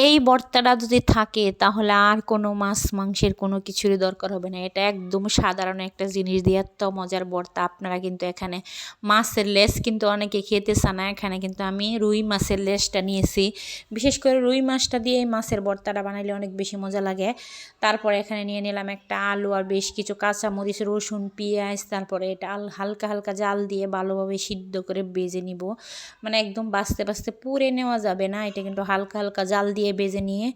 এই ভর্তাটা যদি থাকে তাহলে আর কোনো মাছ মাংসের কোনো কিছুরই দরকার হবে না। এটা একদম সাধারণ একটা জিনিস দিয়ে এত মজার ভর্তা। আপনারা কিন্তু এখানে মাছের লেজ কিন্তু অনেকে খেতে চান না, এখানে কিন্তু আমি রুই মাছের লেজটা নিয়েছি। বিশেষ করে রুই মাছটা দিয়ে এই মাছের ভর্তাটা বানাইলে অনেক বেশি মজা লাগে। তারপরে এখানে নিয়ে নিলাম একটা আলু আর বেশ কিছু কাঁচামরিচ, রসুন, পেঁয়াজ। তারপরে এটা হালকা হালকা জাল দিয়ে ভালোভাবে সিদ্ধ করে ভেজে নিব। মানে একদম বাছতে বাছতে পুড়ে নেওয়া যাবে না, এটা কিন্তু হালকা হালকা জাল দিয়ে ভেজে নিয়ে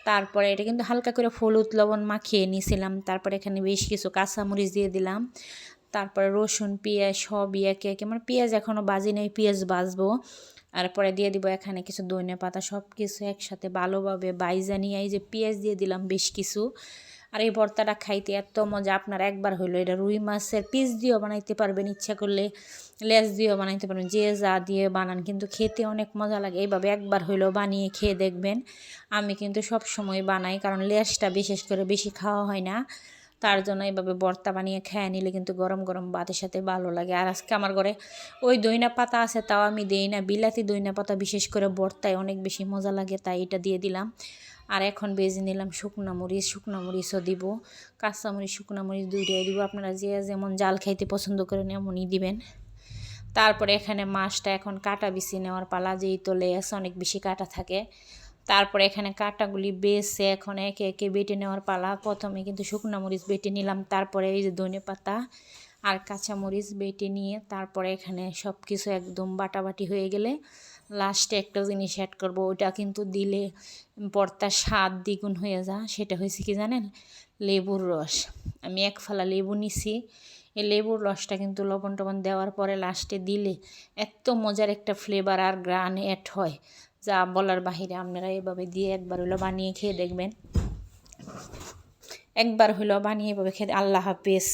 তারপরে এটা কিন্তু হালকা করে হলুদ লবণ মাখিয়ে নিয়েছিলাম। তারপরে এখানে বেশ কিছু কাঁচামরিচ দিয়ে দিলাম। তারপরে রসুন, পেঁয়াজ সব একে একে, মানে পেঁয়াজ এখনও বাজি নেই, পেঁয়াজ বাজবো। আর পরে দিয়ে দিব এখানে কিছু ধনে পাতা, সব কিছু একসাথে ভালোভাবে বাইজা নিয়ে এই যে পেঁয়াজ দিয়ে দিলাম বেশ কিছু। আর এই ভর্তাটা খাইতে এত মজা, আপনারা একবার হইলো এটা রুই মাছের পিস দিয়েও বানাইতে পারবেন, ইচ্ছা করলে লেজ দিয়েও বানাইতে পারবেন, যে যা দিয়ে বানান কিন্তু খেতে অনেক মজা লাগে। এইভাবে একবার হইলেও বানিয়ে খেয়ে দেখবেন। আমি কিন্তু সব সময় বানাই, কারণ লেজটা বিশেষ করে বেশি খাওয়া হয় না, তার জন্য এইভাবে ভর্তা বানিয়ে খেয়ে নিলে কিন্তু গরম গরম ভাতের সাথে ভালো লাগে। আর আজকে আমার ঘরে ওই দইনা পাতা আছে, তাও আমি দিই না, বিলাতি দইনা পাতা বিশেষ করে ভর্তায় অনেক বেশি মজা লাগে, তাই এটা দিয়ে দিলাম। আর এখন বেজে নিলাম শুকনো মরিচও দিব, কাঁচামরিচ, শুকনো মরিচ দুইটাই দিব। আপনারা যে যেমন জাল খাইতে পছন্দ করেন এমনই দিবেন। তারপরে এখানে মাছটা এখন কাটা বিছিয়ে নেওয়ার পালা, যেই তো লেজ অনেক বেশি কাটা থাকে। তারপরে এখানে কাটাগুলি বেছে এখন একে একে বেটে নেওয়ার পালা। প্রথমে কিন্তু শুকনো মরিচ বেটে নিলাম, তারপরে এই যে ধনে পাতা আর কাঁচামরিচ বেটে নিয়ে তারপরে এখানে সব কিছু একদম বাটাবাটি হয়ে গেলে লাস্টে একটা জিনিস অ্যাড করব, ওইটা কিন্তু দিলে ভর্তার স্বাদ দ্বিগুণ হয়ে যায়। সেটা হয়েছে কি জানেন, লেবুর রস। আমি এক ফালা লেবু নিছি, এই লেবুর রসটা কিন্তু লবণ টবণ দেওয়ার পরে লাস্টে দিলে এত মজার একটা ফ্লেভার আর গ্রান অ্যাড হয় যা বলার বাহিরে। আপনারা এভাবে দিয়ে একবার হলো বানিয়ে খেয়ে দেখবেন, একবার হলো বানিয়ে এভাবে খেয়ে। আল্লাহ হাফেজ।